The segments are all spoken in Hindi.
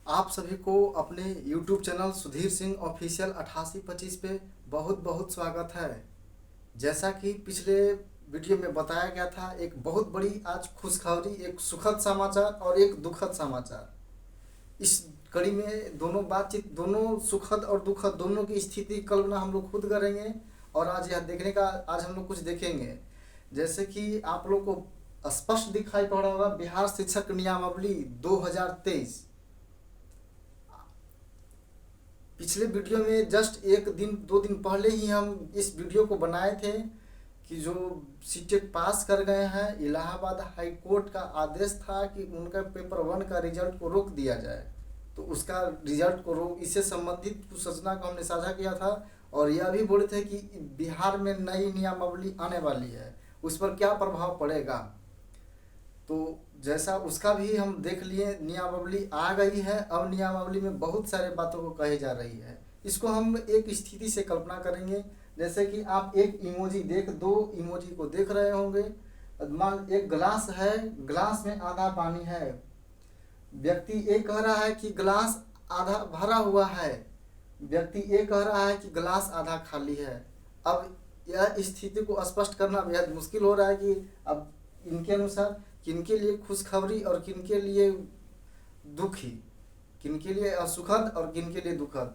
आप सभी को अपने YouTube channel Sudhir Singh official 8825 पे बहुत बहुत स्वागत है। जैसा कि पिछले वीडियो में बताया गया था, एक बहुत बड़ी आज खुशखबरी, एक सुखद समाचार और एक दुखद समाचार। इस कड़ी में दोनों बातचीत, दोनों सुखद और दुखद दोनों की स्थिति कल्पना हम लोग खुद करेंगे और आज यह देखने का आज हम लोग कुछ देखेंगे। जैसे कि आप लोग को स्पष्ट दिखाई पड़ रहा होगा, बिहार शिक्षक नियमावली 2023। पिछले वीडियो में जस्ट एक दिन दो दिन पहले ही हम इस वीडियो को बनाए थे कि जो सीटेट पास कर गए हैं, इलाहाबाद हाई कोर्ट का आदेश था कि उनका पेपर 1 का रिजल्ट को रोक दिया जाए। तो उसका रिजल्ट को रोक, इससे संबंधित कुछ सूचना को हमने साझा किया था और यह भी बोले थे कि बिहार में नई नियमावली आने वाली है, उस पर क्या प्रभाव पड़ेगा। तो जैसा उसका भी हम देख लिए, नियमावली आ गई है। अब नियमावली में बहुत सारे बातों को कही जा रही है। इसको हम एक स्थिति से कल्पना करेंगे। जैसे कि आप एक इमोजी दो इमोजी को देख रहे होंगे। मान एक गिलास है, गिलास में आधा पानी है। व्यक्ति ए कह रहा है कि गिलास आधा भरा हुआ है, व्यक्ति ए कह रहा है कि गिलास आधा खाली है। अब यह स्थिति को स्पष्ट करना बेहद मुश्किल हो रहा है कि अब इनके अनुसार किनके लिए खुशखबरी और किनके लिए दुखी, किनके लिए सुखद और किनके लिए दुखद।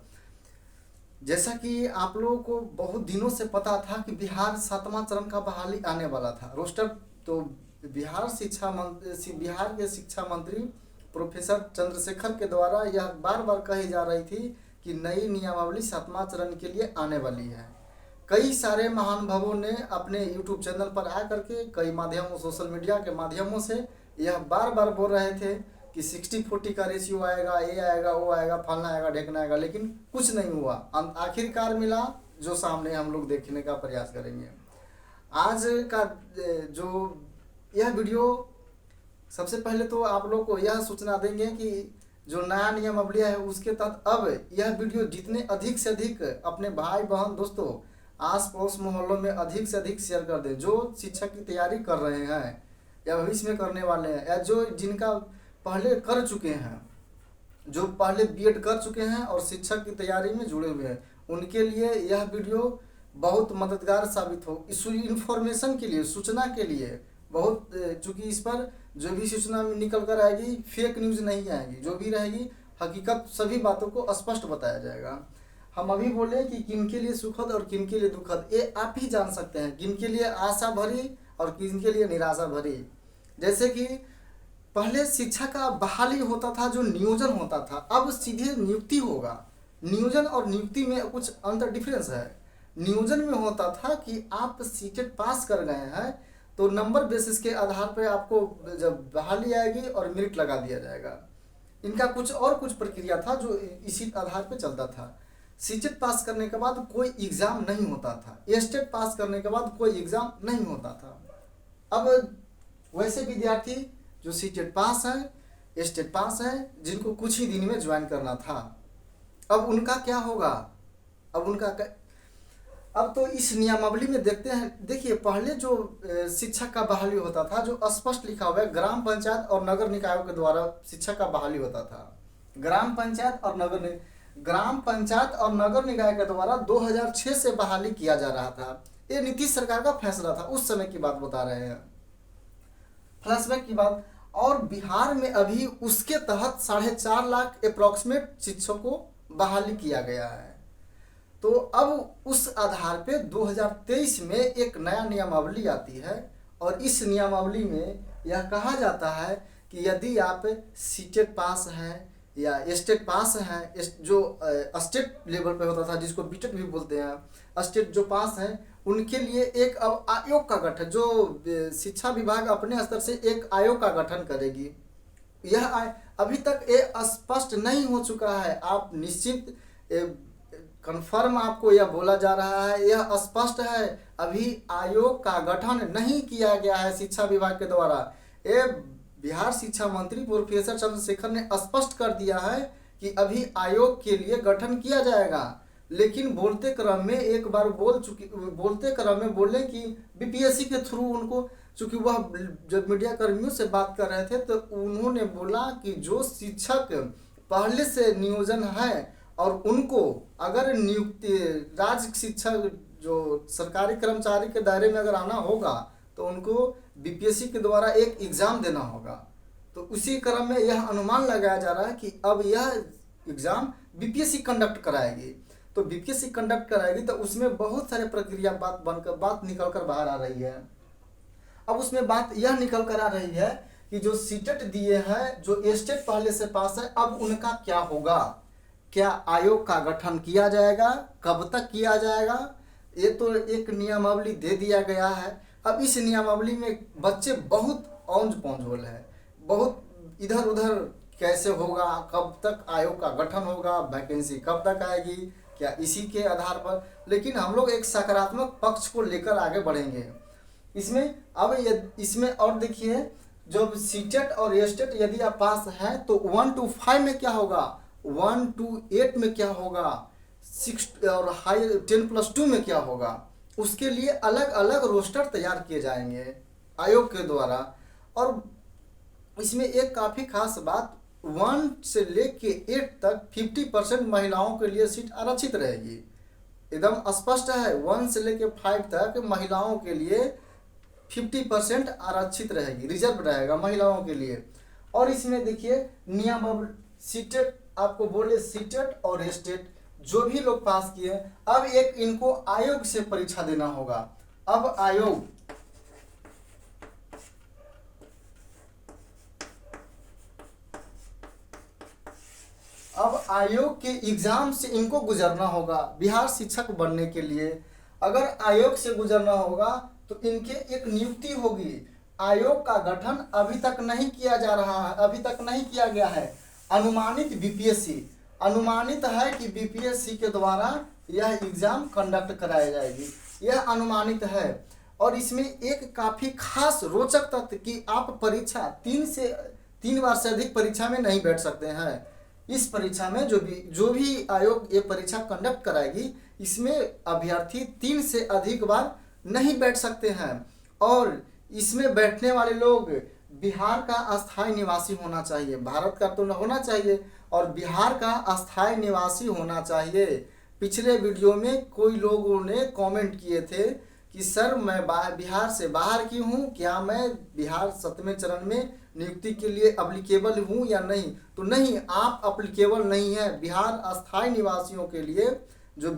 जैसा कि आप लोगों को बहुत दिनों से पता था कि बिहार 7वां चरण का बहाली आने वाला था रोस्टर। तो बिहार के शिक्षा मंत्री प्रोफेसर चंद्रशेखर के द्वारा यह बार बार कही जा रही थी कि नई नियमावली 7वां चरण के लिए आने वाली है। कई सारे महानुभावों ने अपने YouTube चैनल पर आकर के कई माध्यमों, सोशल मीडिया के माध्यमों से यह बार बार बोल रहे थे कि 60-40 का रेशियो आएगा, ये आएगा, वो आएगा, फलना आएगा, ढेकना आएगा, लेकिन कुछ नहीं हुआ। आखिरकार मिला जो सामने हम लोग देखने का प्रयास करेंगे। आज का जो यह वीडियो, सबसे पहले तो आप लोग को यह सूचना देंगे कि जो नया नियमावली है उसके तहत अब यह वीडियो जितने अधिक से अधिक अपने भाई बहन दोस्तों आस पड़ोस मोहल्लों में अधिक से अधिक शेयर कर दें। जो शिक्षक की तैयारी कर रहे हैं या भविष्य में करने वाले हैं, या जो जिनका पहले कर चुके हैं, जो पहले बीएड कर चुके हैं और शिक्षक की तैयारी में जुड़े हुए हैं, उनके लिए यह वीडियो बहुत मददगार साबित हो। इस इन्फॉर्मेशन के लिए, सूचना के लिए बहुत, चूँकि इस पर जो भी सूचना निकल कर आएगी फेक न्यूज़ नहीं आएगी, जो भी रहेगी हकीकत, सभी बातों को स्पष्ट बताया जाएगा। हम अभी बोले कि किनके लिए सुखद और किनके लिए दुखद, ये आप ही जान सकते हैं। किनके लिए आशा भरी और किनके लिए निराशा भरी। जैसे कि पहले शिक्षा का बहाली होता था, जो नियोजन होता था, अब सीधे नियुक्ति होगा। नियोजन और नियुक्ति में कुछ अंतर, डिफरेंस है। नियोजन में होता था कि आप सीटेट पास कर गए हैं तो नंबर बेसिस के आधार पर आपको जब बहाली आएगी और मेरिट लगा दिया जाएगा। इनका कुछ प्रक्रिया था जो इसी आधार पर चलता था। सीटेट पास करने के बाद कोई एग्ज़ाम नहीं होता था, एस्टेट पास करने के बाद कोई एग्ज़ाम नहीं होता था। अब वैसे विद्यार्थी जो सीटेट पास है, एस्टेट पास है, जिनको कुछ ही दिन में ज्वाइन करना था, अब उनका क्या होगा। अब तो इस नियमावली में देखते हैं। देखिए, पहले जो शिक्षक का बहाली होता था, जो स्पष्ट लिखा हुआ है, ग्राम पंचायत और नगर निकायों के द्वारा शिक्षक का बहाली होता था। ग्राम पंचायत और नगर निकाय के द्वारा 2006 से बहाली किया जा रहा था। ये नीतीश सरकार का फैसला था, उस समय की बात बता रहे हैं, फ्लैशबैक की बात। और बिहार में अभी उसके तहत 4.5 लाख अप्रॉक्सीमेट शिक्षकों को बहाली किया गया है। तो अब उस आधार पे 2023 में एक नया नियमावली आती है और इस नियमावली में यह कहा जाता है कि यदि आप सीटेट पास हैं या स्टेट पास हैं, जो स्टेट लेवल पे होता था, जिसको बीटेट भी बोलते हैं, स्टेट जो पास हैं, उनके लिए एक अब आयोग का गठन, जो शिक्षा विभाग अपने स्तर से एक आयोग का गठन करेगी। यह अभी तक ये स्पष्ट नहीं हो चुका है। आप निश्चित कन्फर्म आपको यह बोला जा रहा है, यह स्पष्ट है, अभी आयोग का गठन नहीं किया गया है शिक्षा विभाग के द्वारा। ये बिहार शिक्षा मंत्री प्रोफेसर चंद्रशेखर ने स्पष्ट कर दिया है कि अभी आयोग के लिए गठन किया जाएगा। लेकिन बोलते क्रम में एक बार बोले कि बीपीएससी के थ्रू उनको, चूँकि वह जब मीडिया कर्मियों से बात कर रहे थे तो उन्होंने बोला कि जो शिक्षक पहले से नियोजन है और उनको अगर नियुक्ति राज्य शिक्षक जो सरकारी कर्मचारी के दायरे में अगर आना होगा तो उनको बीपीएससी के द्वारा एक एग्ज़ाम देना होगा। तो उसी क्रम में यह अनुमान लगाया जा रहा है कि अब यह एग्ज़ाम बीपीएससी कंडक्ट कराएगी। तो बीपीएससी कंडक्ट कराएगी तो उसमें बहुत सारे प्रक्रिया बात निकल कर बाहर आ रही है। अब उसमें बात यह निकल कर आ रही है कि जो सीटेट दिए हैं, जो स्टेट पहले से पास है, अब उनका क्या होगा? क्या आयोग का गठन किया जाएगा? कब तक किया जाएगा? ये तो एक नियमावली दे दिया गया है। अब इस नियमावली में बच्चे बहुत औंज पौंज है, बहुत इधर उधर कैसे होगा, कब तक आयोग का गठन होगा, वैकेंसी कब तक आएगी, क्या इसी के आधार पर। लेकिन हम लोग एक सकारात्मक पक्ष को लेकर आगे बढ़ेंगे इसमें। अब इसमें और देखिए, जब सीटेट और एस्टेट यदि आप पास हैं तो 1 to 5 में क्या होगा, 1 to 8 में क्या होगा, 6 और हाई 10+2 में क्या होगा, उसके लिए अलग अलग रोस्टर तैयार किए जाएंगे आयोग के द्वारा। और इसमें एक काफ़ी खास बात, 1 से लेके 8 तक 50% महिलाओं के लिए सीट आरक्षित रहेगी। एकदम स्पष्ट है, 1 से लेके 5 तक महिलाओं के लिए 50% आरक्षित रहेगी, रिजर्व रहेगा महिलाओं के लिए। और इसमें देखिए नियम सीटेट, आपको बोले सीटेट और एस्टेट जो भी लोग पास किए, अब एक इनको आयोग से परीक्षा देना होगा। अब आयोग के एग्जाम से इनको गुजरना होगा बिहार शिक्षक बनने के लिए। अगर आयोग से गुजरना होगा तो इनके एक नियुक्ति होगी। आयोग का गठन अभी तक नहीं किया जा रहा है, अभी तक नहीं किया गया है। अनुमानित बीपीएससी, अनुमानित है कि बीपीएससी के द्वारा यह एग्जाम कंडक्ट कराई जाएगी, यह अनुमानित है। और इसमें एक काफ़ी खास रोचक तथ्य कि आप परीक्षा 3 बार से अधिक परीक्षा में नहीं बैठ सकते हैं। इस परीक्षा में जो भी आयोग ये परीक्षा कंडक्ट कराएगी, इसमें अभ्यर्थी 3 से अधिक बार नहीं बैठ सकते हैं। और इसमें बैठने वाले लोग बिहार का अस्थायी निवासी होना चाहिए, भारत का तो न होना चाहिए, और बिहार का अस्थायी निवासी होना चाहिए। पिछले वीडियो में कोई लोगों ने कमेंट किए थे कि सर मैं बिहार से बाहर की हूँ, क्या मैं बिहार 7वें चरण में नियुक्ति के लिए अप्लीकेबल हूँ या नहीं? तो नहीं, आप अप्लीकेबल नहीं है। बिहार अस्थायी निवासियों के लिए जो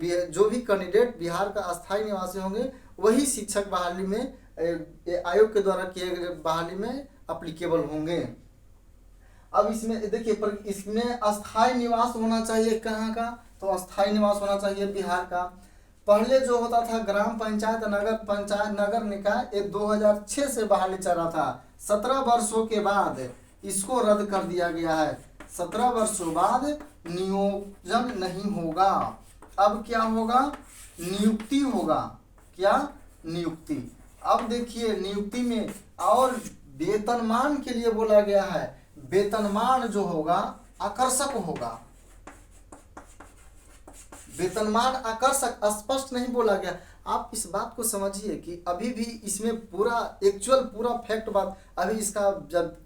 भी कैंडिडेट बिहार का अस्थायी निवासी होंगे वही शिक्षक बहाली में आयोग के द्वारा किए गए बहाली में अप्लीकेबल होंगे। अब इसमें देखिए, पर इसमें अस्थायी निवास होना चाहिए कहाँ का? तो अस्थायी निवास होना चाहिए बिहार का। पहले जो होता था ग्राम पंचायत, नगर पंचायत, नगर निकाय, ये 2006 से बहाली चल रहा था। 17 वर्षों के बाद इसको रद्द कर दिया गया है। 17 वर्षों बाद नियोजन नहीं होगा, अब क्या होगा? नियुक्ति होगा। क्या? नियुक्ति। अब देखिए नियुक्ति में और वेतनमान के लिए बोला गया है, वेतनमान जो होगा आकर्षक होगा। वेतनमान आकर्षक स्पष्ट नहीं बोला गया। आप इस बात को समझिए कि अभी भी इसमें पूरा फैक्ट बात, अभी इसका जब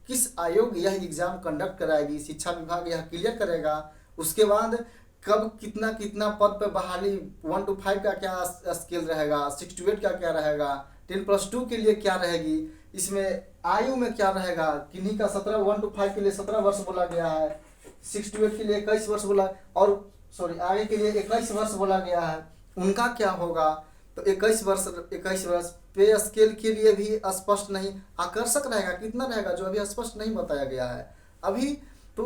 किस आयोग यह एग्जाम कंडक्ट कराएगी, शिक्षा विभाग यह क्लियर करेगा। उसके बाद कब कितना पद पे बहाली, 1 to 5 का क्या स्केल रहेगा, 6 to 8 का क्या रहेगा, 10+2 के लिए क्या रहेगी, इसमें आयु में क्या रहेगा, किन्हीं का 1 to 5 के लिए 17 वर्ष बोला गया है, 6 to 8 के लिए 21 वर्ष बोला, और आगे के लिए 21 वर्ष बोला गया है, उनका क्या होगा? तो 21 वर्ष पे स्केल के लिए भी स्पष्ट नहीं, आकर्षक रहेगा कितना रहेगा जो अभी स्पष्ट नहीं बताया गया है अभी। तो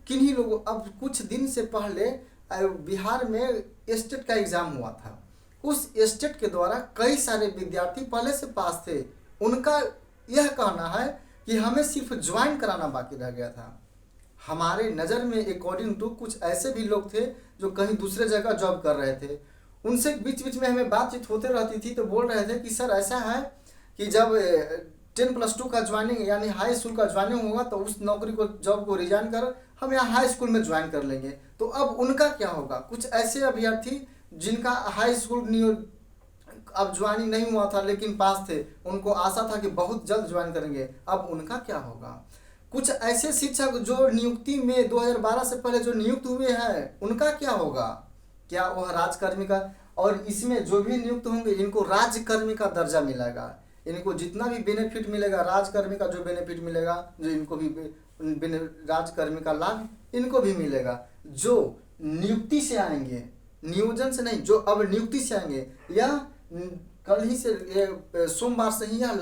किन्हीं लोगों, अब कुछ दिन से पहले बिहार में स्टेट का एग्जाम हुआ था, उस स्टेट के द्वारा कई सारे विद्यार्थी पहले से पास थे। उनका यह कहना है कि हमें सिर्फ ज्वाइन कराना बाकी रह गया था। हमारे नज़र में अकॉर्डिंग टू कुछ ऐसे भी लोग थे जो कहीं दूसरे जगह जॉब कर रहे थे, उनसे बीच बीच में हमें बातचीत होते रहती थी, तो बोल रहे थे कि सर ऐसा है कि जब 10+2 का ज्वाइनिंग यानी हाई स्कूल का ज्वाइनिंग होगा तो उस नौकरी को, जॉब को रिजाइन कर हम यहाँ हाई स्कूल में ज्वाइन कर लेंगे। तो अब उनका क्या होगा? कुछ ऐसे अभ्यर्थी जिनका हाई स्कूल अब ज्वाइनिंग नहीं हुआ था लेकिन पास थे, उनको आशा था कि बहुत जल्द ज्वाइन करेंगे, अब उनका क्या होगा? कुछ ऐसे शिक्षक जो नियुक्ति में 2012 से पहले जो नियुक्त हुए हैं उनका क्या होगा? क्या वह राजकर्मी का? और इसमें जो भी नियुक्त होंगे इनको राज्यकर्मी का दर्जा मिलेगा। इनको जितना भी बेनिफिट मिलेगा, राजकर्मी का जो बेनिफिट मिलेगा, जो इनको भी राजकर्मी का लाभ इनको भी मिलेगा। जो नियुक्ति से आएंगे, नियोजन से नहीं, जो अब नियुक्ति से आएंगे, यह कल ही से सोमवार से ही यह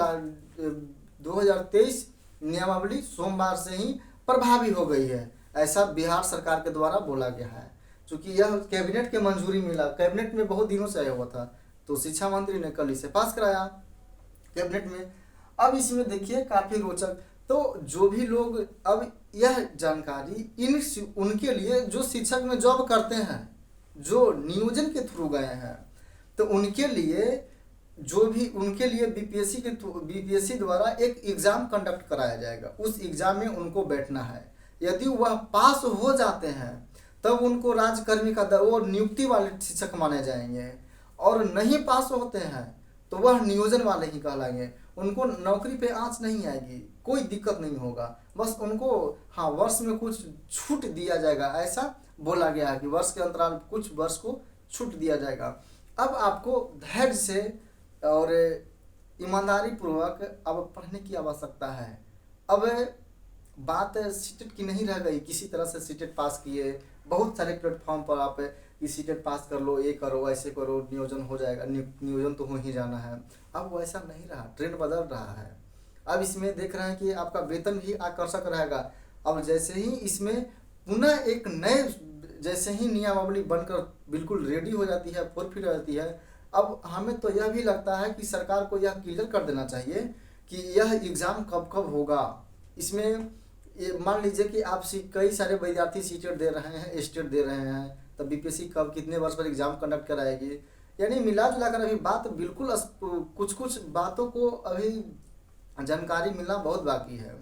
2023 नियमावली सोमवार से ही प्रभावी हो गई है, ऐसा बिहार सरकार के द्वारा बोला गया है। क्योंकि यह कैबिनेट के मंजूरी मिला, कैबिनेट में बहुत दिनों से आया हुआ था, तो शिक्षा मंत्री ने कल इसे पास कराया कैबिनेट में। अब इसमें देखिए काफ़ी रोचक, तो जो भी लोग अब यह जानकारी उनके लिए जो शिक्षक में जॉब करते हैं, जो नियोजन के थ्रू गए हैं, तो उनके लिए जो भी उनके लिए बीपीएससी द्वारा एक एग्ज़ाम कंडक्ट कराया जाएगा। उस एग्ज़ाम में उनको बैठना है। यदि वह पास हो जाते हैं तब उनको राजकर्मी का वो नियुक्ति वाले शिक्षक माने जाएंगे, और नहीं पास होते हैं तो वह नियोजन वाले ही कहलाएंगे। उनको नौकरी पे आँच नहीं आएगी, कोई दिक्कत नहीं होगा, बस उनको हाँ वर्ष में कुछ छूट दिया जाएगा, ऐसा बोला गया है कि वर्ष के अंतराल कुछ वर्ष को छूट दिया जाएगा। अब आपको धैर्य से और ईमानदारी पूर्वक अब पढ़ने की आवश्यकता है। अब बात सीटेट की नहीं रह गई, किसी तरह से सीटेट पास किए, बहुत सारे प्लेटफॉर्म पर आप कि सीटेट पास कर लो, ये करो, ऐसे करो, नियोजन हो जाएगा, नियोजन तो हो ही जाना है। अब वो ऐसा नहीं रहा, ट्रेंड बदल रहा है। अब इसमें देख रहे हैं कि आपका वेतन भी आकर्षक रहेगा। अब जैसे ही इसमें पुनः एक नए, जैसे ही नियमावली बनकर बिल्कुल रेडी हो जाती है, फुलफिल हो जाती है, अब हमें तो यह भी लगता है कि सरकार को यह क्लियर कर देना चाहिए कि यह एग्ज़ाम कब कब होगा। इसमें मान लीजिए कि आप कई सारे विद्यार्थी सीटेट दे रहे हैं, स्टेट दे रहे हैं, तब बीपीएससी कब कितने वर्ष पर एग्ज़ाम कंडक्ट कराएगी। यानी मिला जुला कर अभी बात बिल्कुल कुछ कुछ बातों को अभी जानकारी मिलना बहुत बाकी है।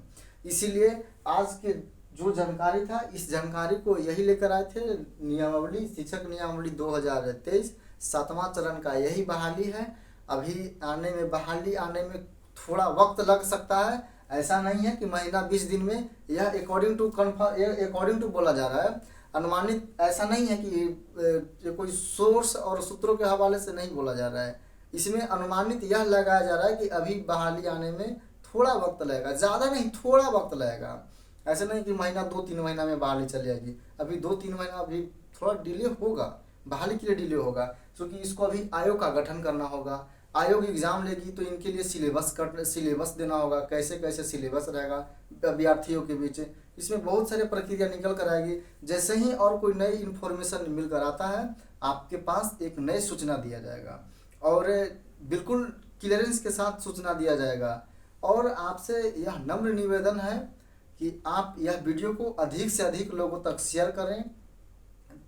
इसीलिए आज के जो जानकारी था, इस जानकारी को यही लेकर आए थे। नियमावली, शिक्षक नियमावली 2023 7वां चरण का यही बहाली है। अभी आने में बहाली आने में थोड़ा वक्त लग सकता है, ऐसा नहीं है कि महीना 20 दिन में। यह अकॉर्डिंग टू बोला जा रहा है, अनुमानित ऐसा नहीं है कि कोई सोर्स और सूत्रों के हवाले से नहीं बोला जा रहा है। इसमें अनुमानित यह लगाया जा रहा है कि अभी बहाली आने में थोड़ा वक्त लगेगा, ज़्यादा नहीं, थोड़ा वक्त लगेगा। ऐसा नहीं कि महीना 2-3 महीना में बहाली चली जाएगी। अभी 2-3 महीना अभी थोड़ा डिले होगा, बहाली के लिए डिले होगा, क्योंकि इसको अभी आयोग का गठन करना होगा। आयोग एग्ज़ाम लेगी तो इनके लिए सिलेबस देना होगा, कैसे कैसे सिलेबस रहेगा अभ्यर्थियों के बीच। इसमें बहुत सारे प्रक्रिया निकल कर आएगी। जैसे ही और कोई नई इन्फॉर्मेशन मिल कर आता है, आपके पास एक नई सूचना दिया जाएगा, और बिल्कुल क्लियरेंस के साथ सूचना दिया जाएगा। और आपसे यह नम्र निवेदन है कि आप यह वीडियो को अधिक से अधिक लोगों तक शेयर करें,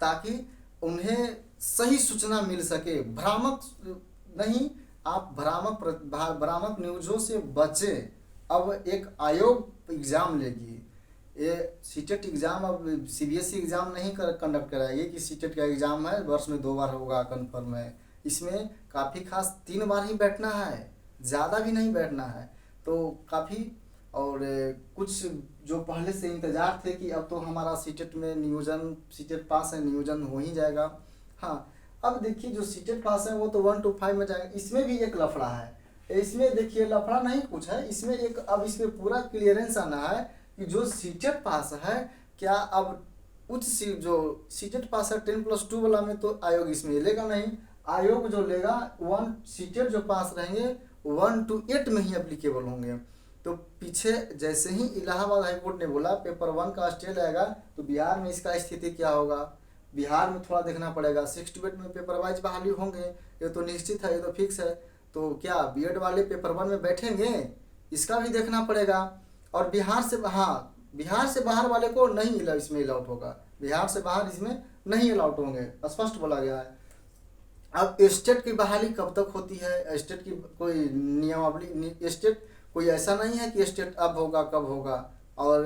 ताकि उन्हें सही सूचना मिल सके। भ्रामक नहीं, आप भ्रामक न्यूज़ों से बचें। अब एक आयोग एग्ज़ाम लेगी, ये सीटेट एग्ज़ाम अब सीबीएसई एग्ज़ाम नहीं कंडक्ट कराएगी कि सीटेट का एग्ज़ाम है, वर्ष में 2 बार होगा, कन्फर्म है। इसमें काफ़ी खास 3 बार ही बैठना है, ज़्यादा भी नहीं बैठना है, तो काफ़ी। और कुछ जो पहले से इंतज़ार थे कि अब तो हमारा सीटेट में नियोजन, सीटेट पास है, नियोजन हो ही जाएगा। हाँ, अब देखिए जो सीटेट पास है वो तो 1 to 5 में जाएगा। इसमें भी एक लफड़ा है। इसमें देखिए लफड़ा नहीं कुछ है, इसमें एक अब इसमें पूरा क्लियरेंस आना है कि जो सीटेट पास है, क्या अब जो सीटेट पास है 10+2 वाला में तो आयोग इसमें लेगा नहीं। आयोग जो लेगा सीटेट जो पास रहेंगे 1 to 8 में ही एप्लीकेबल होंगे। तो पीछे जैसे ही इलाहाबाद हाईकोर्ट ने बोला पेपर 1 का स्टे आएगा, तो बिहार में इसका स्थिति क्या होगा, बिहार में थोड़ा देखना पड़ेगा। 6 to 8 में पेपर वाइज बहाली होंगे, ये तो निश्चित है, ये तो फिक्स है। तो क्या बीएड वाले पेपर 1 में बैठेंगे, इसका भी देखना पड़ेगा। और बिहार से बाहर वाले को नहीं इसमें अलाउट होगा, बिहार से बाहर इसमें नहीं अलाउट होंगे, स्पष्ट बोला गया है। अब स्टेट की बहाली कब तक होती है, स्टेट की कोई नियमावली, स्टेट कोई ऐसा नहीं है कि स्टेट अब होगा कब होगा, और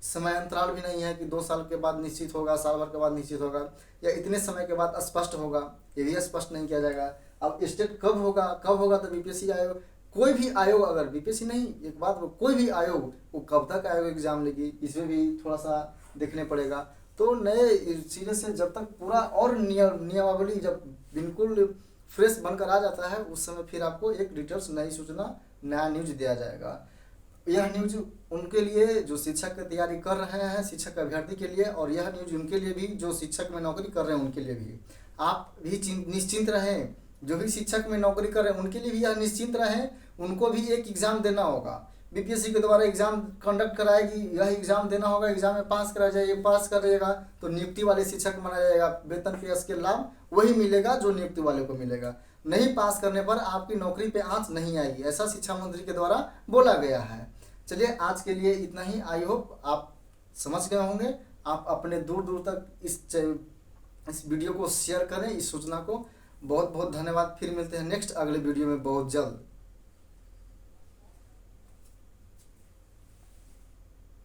समय अंतराल भी नहीं है कि 2 साल के बाद निश्चित होगा, साल भर के बाद निश्चित होगा, या इतने समय के बाद स्पष्ट होगा, ये भी स्पष्ट नहीं किया जाएगा। अब स्टेट कब होगा तो बीपीएससी आयोग कोई भी आयोग, अगर बीपीएससी नहीं, एक बात कोई भी आयोग, वो कब तक आयोग एग्जाम लेगी, इसमें भी थोड़ा सा देखने पड़ेगा। तो नए सिरे से जब तक पूरा और नियमावली जब बिल्कुल फ्रेश बनकर आ जाता है, उस समय फिर आपको एक डिटेल्स नई सूचना, नया न्यूज दिया जाएगा। यह न्यूज उनके लिए जो शिक्षक की तैयारी कर रहे हैं, शिक्षक अभ्यर्थी के लिए, और यह न्यूज उनके लिए भी जो शिक्षक में नौकरी कर रहे हैं उनके लिए भी। आप भी निश्चिंत रहें, जो भी शिक्षक में नौकरी कर रहे हैं उनके लिए भी यह निश्चिंत रहें, उनको भी एक एग्ज़ाम देना होगा। बीपीएससी के द्वारा एग्ज़ाम कंडक्ट कराएगी, यह एग्ज़ाम देना होगा, एग्ज़ाम में पास करा जाइए, पास करिएगा तो नियुक्ति वाले शिक्षक माना जाएगा, वेतन पे के लाभ वही मिलेगा जो नियुक्ति वाले को मिलेगा। नहीं पास करने पर आपकी नौकरी पे आँच नहीं आएगी, ऐसा शिक्षा मंत्री के द्वारा बोला गया है। चलिए आज के लिए इतना ही। आई होप आप समझ गए होंगे। आप अपने दूर दूर तक इस वीडियो को शेयर करें, इस सूचना को। बहुत बहुत धन्यवाद। फिर मिलते हैं नेक्स्ट अगले वीडियो में बहुत जल्द।